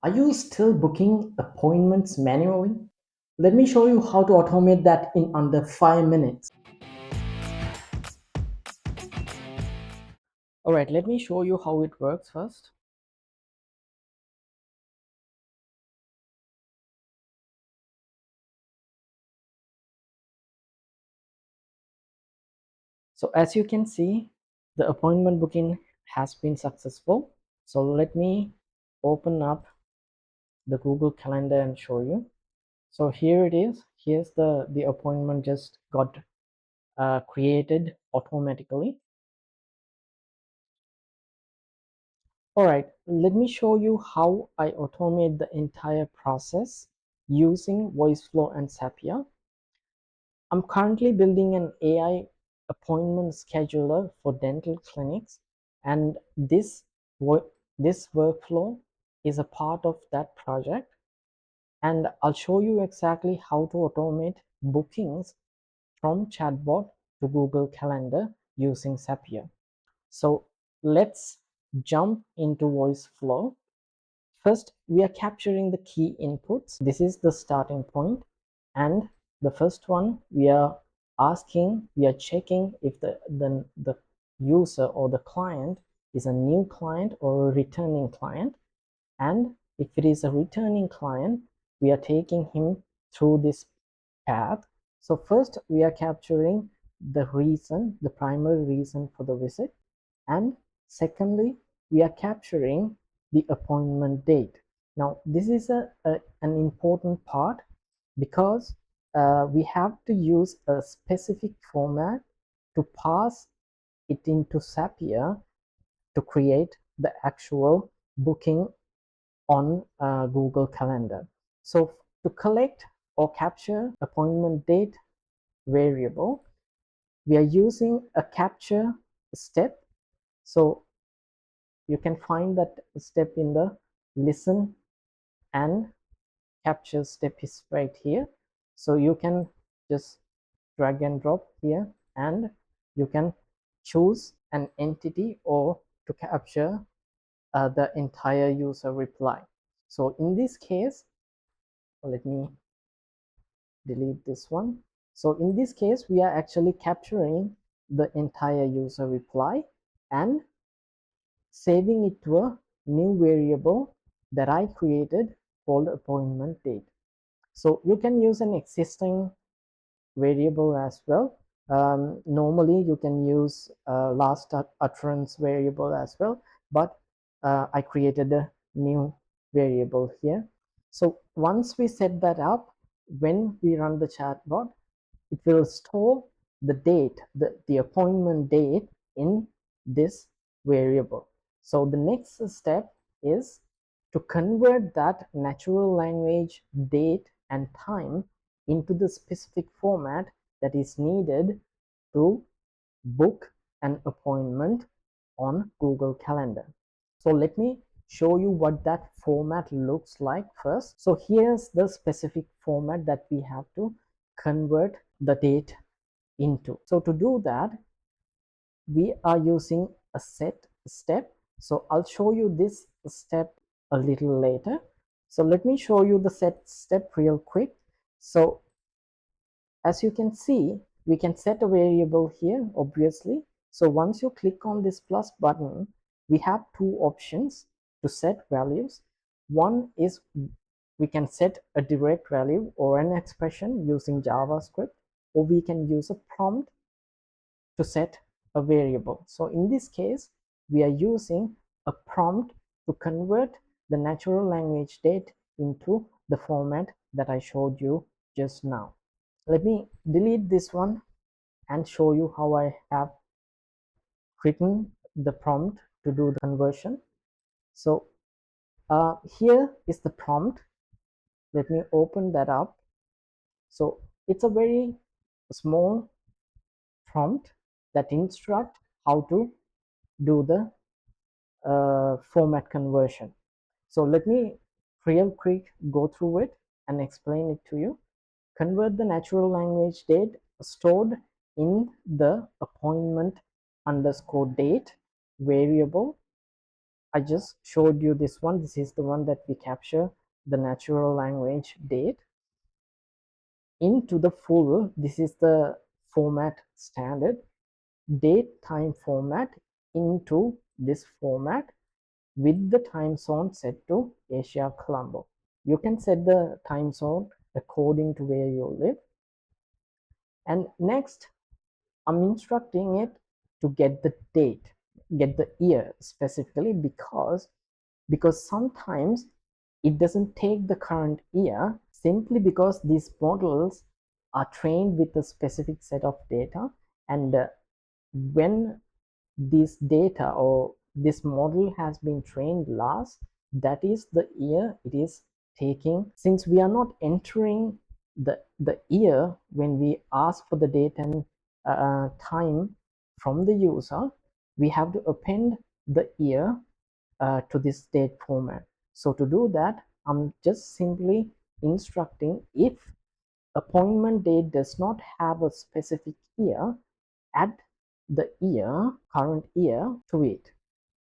Are you still booking appointments manually? Let me show you how to automate that in under 5 minutes. Alright, let me show you how it works first. So as you can see, the appointment booking has been successful. So let me open up the Google Calendar and show you. So here it is. Here's the appointment just got created automatically. Alright, let me show you how I automate the entire process using Voiceflow and Zapier. I'm currently building an AI appointment scheduler for dental clinics, and this workflow is a part of that project. And I'll show you exactly how to automate bookings from Chatbot to Google Calendar using Zapier. So let's jump into Voiceflow. First, we are capturing the key inputs. This is the starting point, and the first one we are checking if the user or the client is a new client or a returning client. And if it is a returning client, we are taking him through this path. So first we are capturing the reason, the primary reason for the visit, and secondly we are capturing the appointment date. Now this is an important part because we have to use a specific format to pass it into Zapier to create the actual booking on Google Calendar. So to collect or capture appointment date variable, we are using a capture step. So you can find that step in the listen and capture step is right here. So you can just drag and drop here, and you can choose an entity or to capture the entire user reply. So in this case, let me delete this one. So in this case, we are actually capturing the entire user reply and saving it to a new variable that I created called appointment date. So you can use an existing variable as well. Normally you can use last utterance variable as well, but I created a new variable here. So once we set that up, when we run the chatbot, it will store the date, the appointment date in this variable. So the next step is to convert that natural language date and time into the specific format that is needed to book an appointment on Google Calendar. So let me show you what that format looks like first. So here's the specific format that we have to convert the date into. So to do that, we are using a set step. So I'll show you this step a little later. So let me show you the set step real quick. So as you can see, we can set a variable here, obviously. So once you click on this plus button, we have two options to set values. One is we can set a direct value or an expression using JavaScript, or we can use a prompt to set a variable. So in this case, we are using a prompt to convert the natural language date into the format that I showed you just now. Let me delete this one and show you how I have written the prompt to do the conversion. So here is the prompt. Let me open that up. So it's a very small prompt that instructs how to do the format conversion. So let me real quick go through it and explain it to you. Convert the natural language date stored in the appointment underscore date variable. I just showed you this one. This is the one that we capture the natural language date into the full. This is the format standard date time format into this format with the time zone set to Asia Colombo. You can set the time zone according to where you live. And next, I'm instructing it to get the date, get the year specifically, because sometimes it doesn't take the current year simply because these models are trained with a specific set of data, and when this data or this model has been trained last, that is the year it is taking. Since we are not entering the year when we ask for the date and time from the user, we have to append the year to this date format. So to do that, I'm just simply instructing if appointment date does not have a specific year, add the year, current year to it.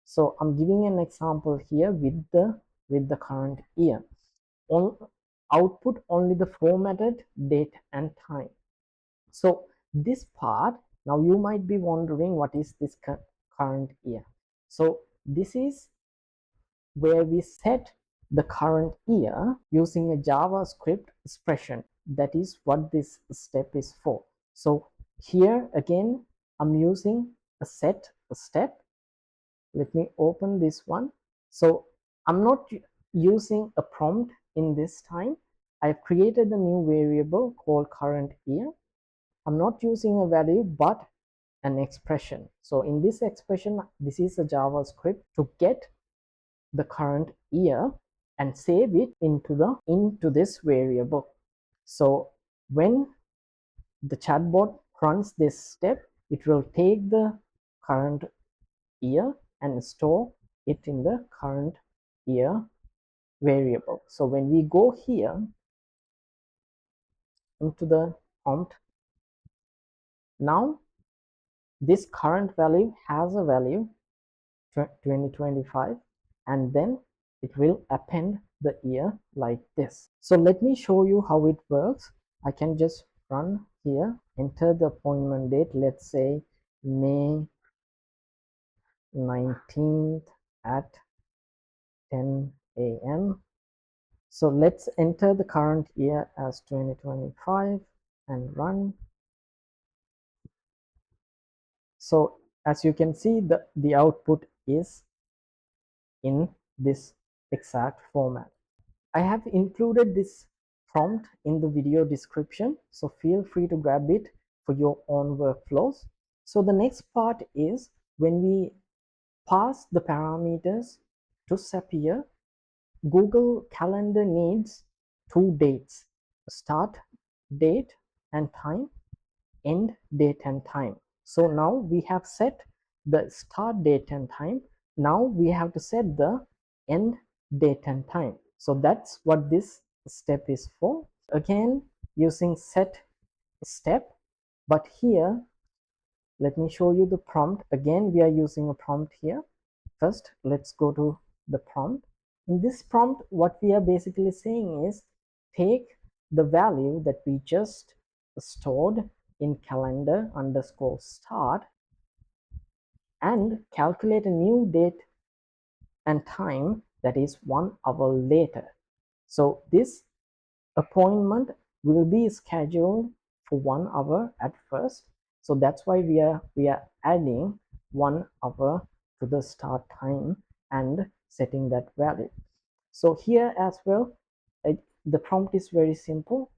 So I'm giving an example here with the current year. On output only the formatted date and time. So this part, now you might be wondering what is this current year. So this is where we set the current year using a JavaScript expression. That is what this step is for. So here again, I'm using a set step. Let me open this one. So I'm not using a prompt in this time. I've created a new variable called current year. I'm not using a value but an expression. So in this expression, this is a JavaScript to get the current year and save it into this variable. So when the chatbot runs this step, it will take the current year and store it in the current year variable. So when we go here into the prompt, now this current value has a value 2025, and then it will append the year like this. So let me show you how it works. I can just run here, enter the appointment date, let's say May 19th at 10 a.m. So let's enter the current year as 2025 and run. So as you can see, the output is in this exact format. I have included this prompt in the video description, so feel free to grab it for your own workflows. So the next part is when we pass the parameters to Zapier, Google Calendar needs two dates: start date and time, end date and time. So now we have set the start date and time. Now we have to set the end date and time. So that's what this step is for. Again, using set step, but here let me show you the prompt. Again, we are using a prompt here. First, let's go to the prompt. In this prompt, what we are basically saying is take the value that we just stored in calendar underscore start and calculate a new date and time that is 1 hour later. So this appointment will be scheduled for 1 hour at first. So that's why we are adding 1 hour to the start time and setting that value. So here as well, the prompt is very simple.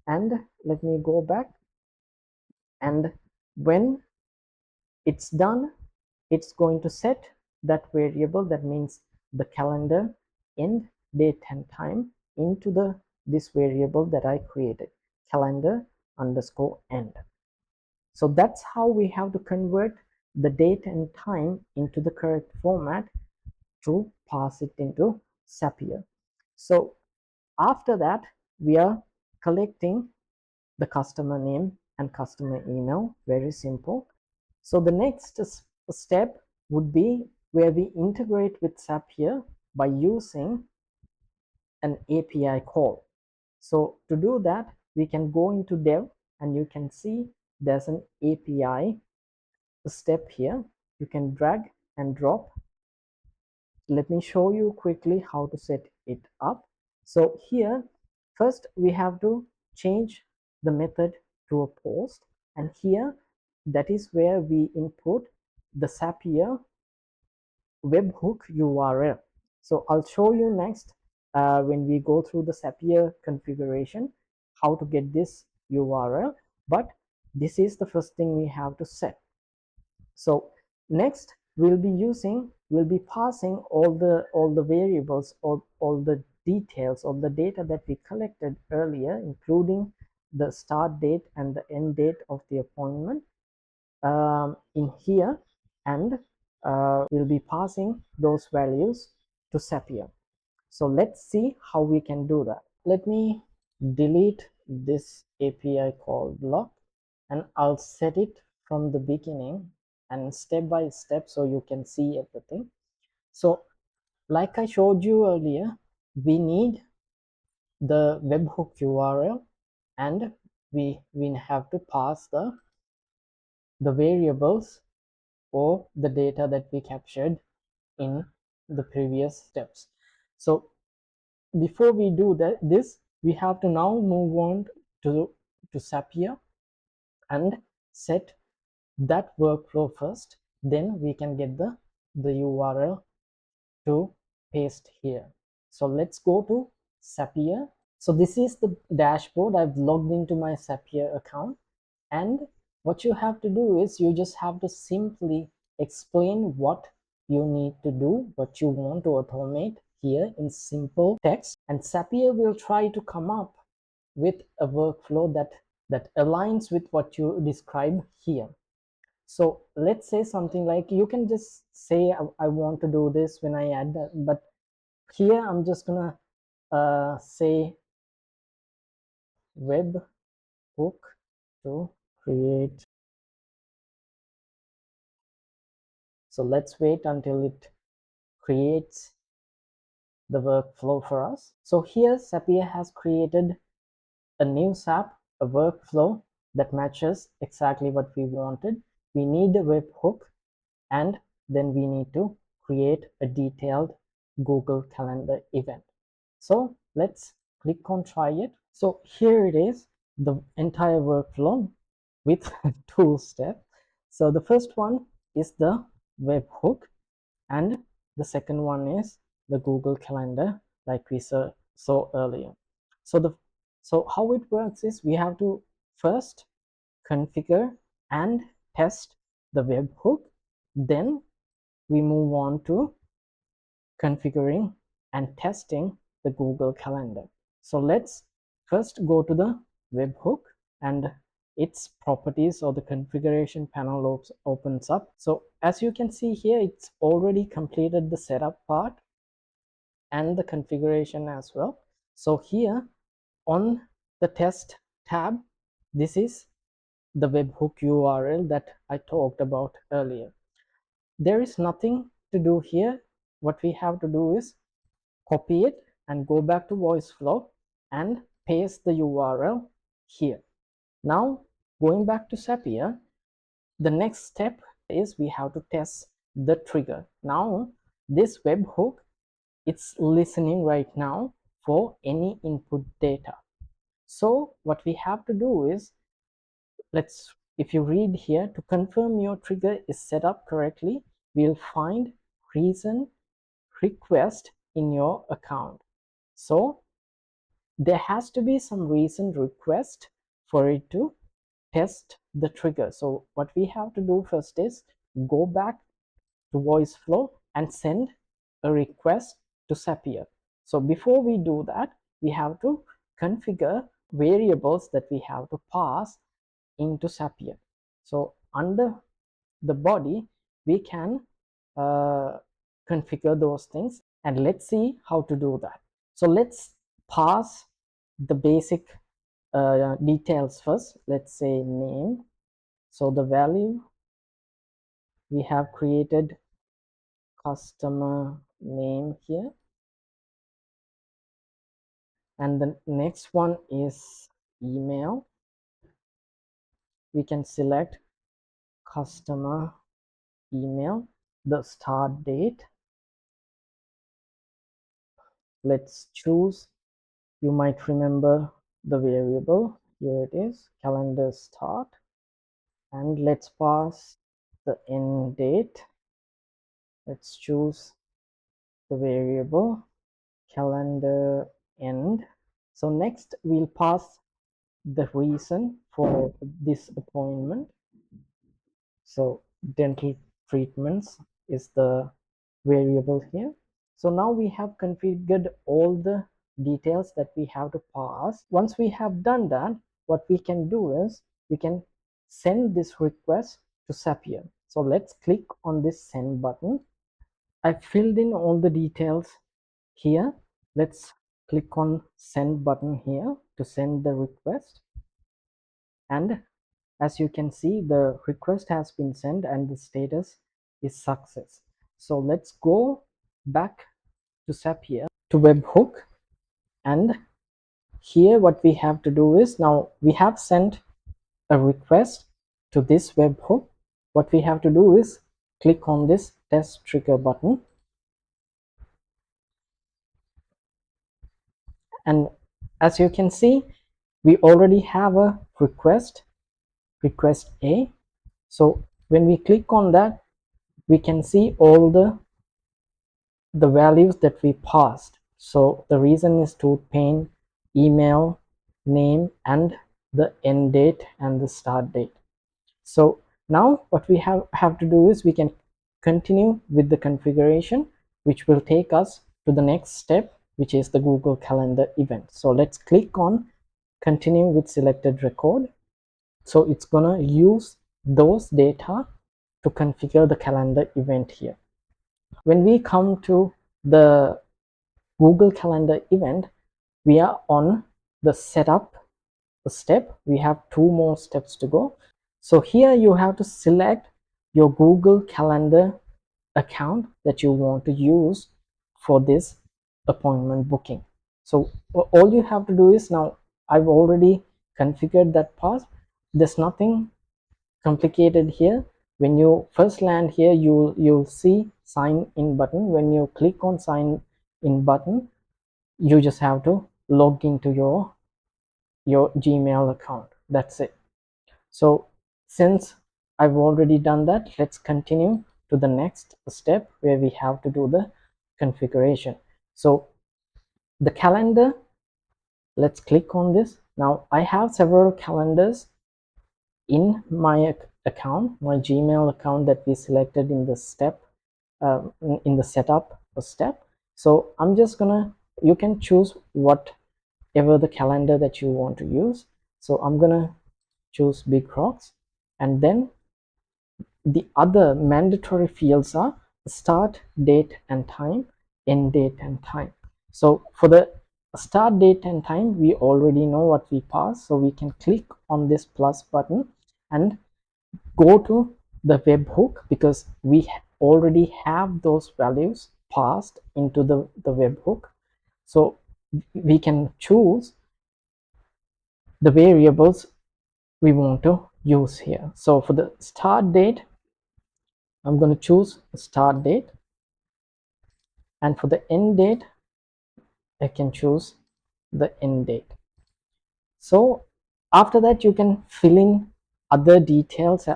And let me go back, and when it's done, it's going to set that variable, that means the calendar end date and time, into this variable that I created, calendar underscore end. So that's how we have to convert the date and time into the correct format to pass it into Zapier. So after that, we are collecting the customer name and customer email. Very simple. So the next step would be where we integrate with Zapier by using an API call. So to do that, we can go into dev, and you can see there's an API step here. You can drag and drop. Let me show you quickly how to set it up. So here, first we have to change the method to a post, and here that is where we input the Zapier webhook URL. So I'll show you next when we go through the Zapier configuration how to get this URL, but this is the first thing we have to set. So next we'll be passing all the variables, all the details of the data that we collected earlier, including the start date and the end date of the appointment in here, and we'll be passing those values to Zapier. So let's see how we can do that. Let me delete this API call block, and I'll set it from the beginning and step by step so you can see everything. So like I showed you earlier, we need the webhook URL, and we have to pass the variables or the data that we captured in the previous steps. So before we do this, we have to now move on to Zapier and set that workflow first. Then we can get the URL to paste here. So let's go to Zapier. So this is the dashboard. I've logged into my Zapier account, and what you have to do is you just have to simply explain what you need to do, what you want to automate here in simple text, and Zapier will try to come up with a workflow that aligns with what you describe here. So let's say something like, you can just say I want to do this when I add that, but here I'm just gonna say webhook to create. So let's wait until it creates the workflow for us. So here Zapier has created a new SAP, a workflow that matches exactly what we wanted. We need a webhook, and then we need to create a detailed Google Calendar event. So let's click on try it. So here it is, the entire workflow with 2 steps. So the first one is the webhook, and the second one is the Google Calendar, like we saw earlier. So how it works is we have to first configure and test the webhook, then we move on to configuring and testing the Google Calendar. So let's first go to the webhook, and its properties or the configuration panel opens up. So as you can see here, it's already completed the setup part and the configuration as well. So here on the test tab, this is the webhook URL that I talked about earlier. There is nothing to do here. What we have to do is copy it and go back to Voiceflow and paste the URL here. Now going back to Zapier, the next step is we have to test the trigger. Now this webhook, it's listening right now for any input data. So what we have to do is, if you read here, to confirm your trigger is set up correctly, we'll find recent request in your account. So there has to be some recent request for it to test the trigger. So what we have to do first is go back to Voiceflow and send a request to Zapier. So before we do that, we have to configure variables that we have to pass into Zapier. So under the body, we can configure those things, and let's see how to do that. So let's pass the basic details first. Let's say name. So the value, we have created customer name here, and the next one is email. We can select customer email, the start date. Let's choose, you might remember the variable, here it is, calendar start, and let's pass the end date. Let's choose the variable calendar end. So next we'll pass the reason for this appointment. So dental treatments is the variable here. So now we have configured all the details that we have to pass. Once we have done that, what we can do is we can send this request to Zapier. So let's click on this send button. I filled in all the details here. Let's click on send button here to send the request, and as you can see, the request has been sent and the status is success. So let's go back to Zapier, to webhook, and here what we have to do is, now we have sent a request to this webhook. What we have to do is click on this test trigger button, and as you can see, we already have a request A. So when we click on that, we can see all the values that we passed. So the reason is tooth pain, email, name, and the end date and the start date. So now what we have to do is we can continue with the configuration, which will take us to the next step, which is the Google Calendar event. So let's click on continue with selected record. So it's gonna use those data to configure the calendar event here. When we come to the Google Calendar event, we are on the setup step. We have 2 more steps to go. So here you have to select your Google Calendar account that you want to use for this appointment booking. So all you have to do is, now I've already configured that part. There's nothing complicated here. When you first land here, you'll see sign in button. When you click on sign in button, you just have to log into your Gmail account. That's it. So since I've already done that, let's continue to the next step where we have to do the configuration. So the calendar, let's click on this. Now I have several calendars in my account, my Gmail account that we selected in the step, in the setup step. So I'm just gonna, you can choose whatever the calendar that you want to use. So I'm gonna choose Big Rocks, and then the other mandatory fields are start date and time, end date and time. So for the start date and time, we already know what we passed, so we can click on this plus button and go to the webhook, because we already have those values passed into the webhook. So we can choose the variables we want to use here. So for the start date, I'm going to choose start date, and for the end date, I can choose the end date. So after that, you can fill in other details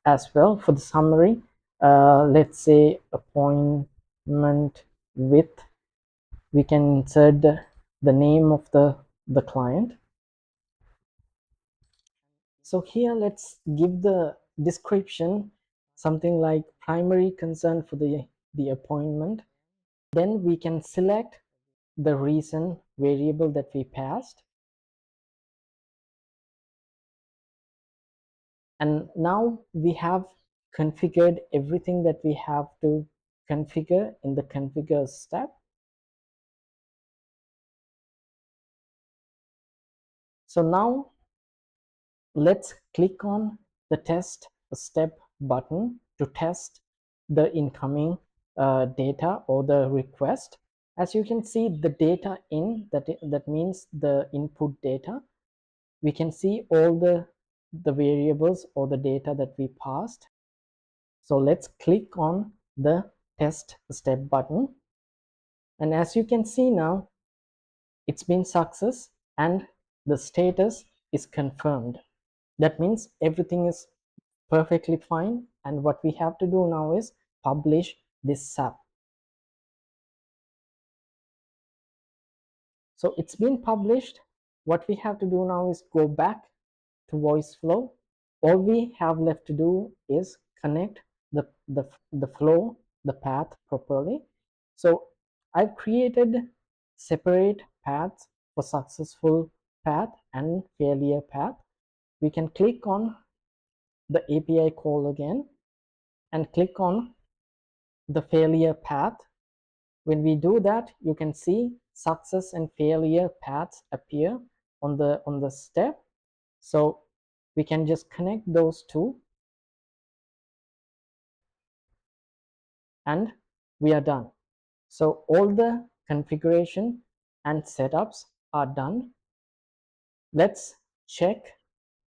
as well. For the summary, let's say appointment with, we can insert the name of the client. So here let's give the description, something like primary concern for the appointment. Then we can select the reason variable that we passed, and now we have configured everything that we have to configure in the configure step. So now let's click on the test step button to test the incoming data or the request. As you can see, the data in that means the input data. We can see all the variables or the data that we passed. So let's click on the test step button, and as you can see now, it's been success and the status is confirmed. That means everything is perfectly fine, and what we have to do now is publish this SAP. So it's been published. What we have to do now is go back to Voiceflow. All we have left to do is connect the flow, the path properly. So I've created separate paths for successful path and failure path. We can click on the API call again and click on the failure path. When we do that, you can see success and failure paths appear on the step. So we can just connect those two and we are done. So all the configuration and setups are done. Let's check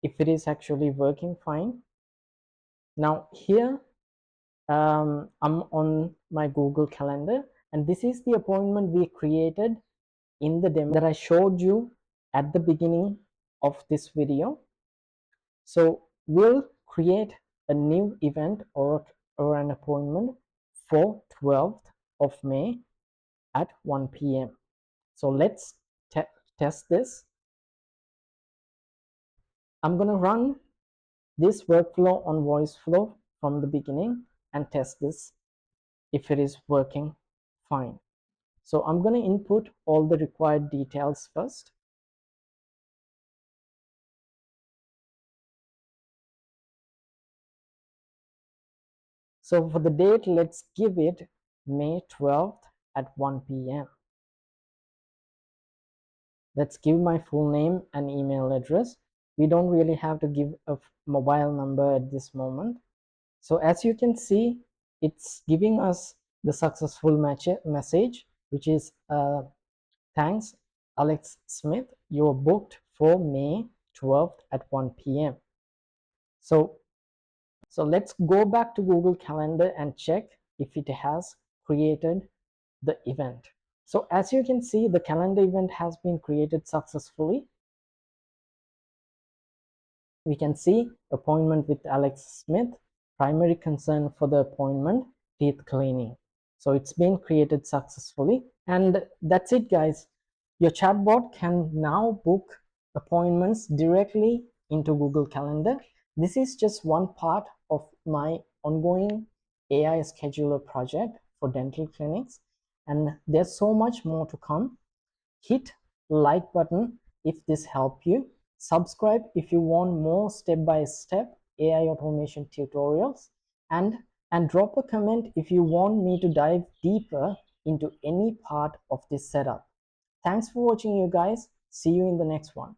if it is actually working fine. Now here I'm on my Google Calendar, and this is the appointment we created in the demo that I showed you at the beginning of this video. So we'll create a new event or an appointment for 12th of May at 1 p.m. So let's test this. I'm going to run this workflow on Voiceflow from the beginning and test this if it is working fine. So I'm going to input all the required details first. So for the date, let's give it May 12th at 1 p.m. Let's give my full name and email address. We don't really have to give a mobile number at this moment. So as you can see, it's giving us the successful message, which is thanks, Alex Smith. You're booked for May 12th at 1 p.m. So let's go back to Google Calendar and check if it has created the event. So as you can see, the calendar event has been created successfully. We can see appointment with Alex Smith, primary concern for the appointment, teeth cleaning. So it's been created successfully, and that's it, guys. Your chatbot can now book appointments directly into Google Calendar. This is just one part of my ongoing AI scheduler project for dental clinics, and there's so much more to come. Hit like button if this helped you. Subscribe if you want more step-by-step AI automation tutorials, and drop a comment if you want me to dive deeper into any part of this setup. Thanks for watching, you guys. See you in the next one.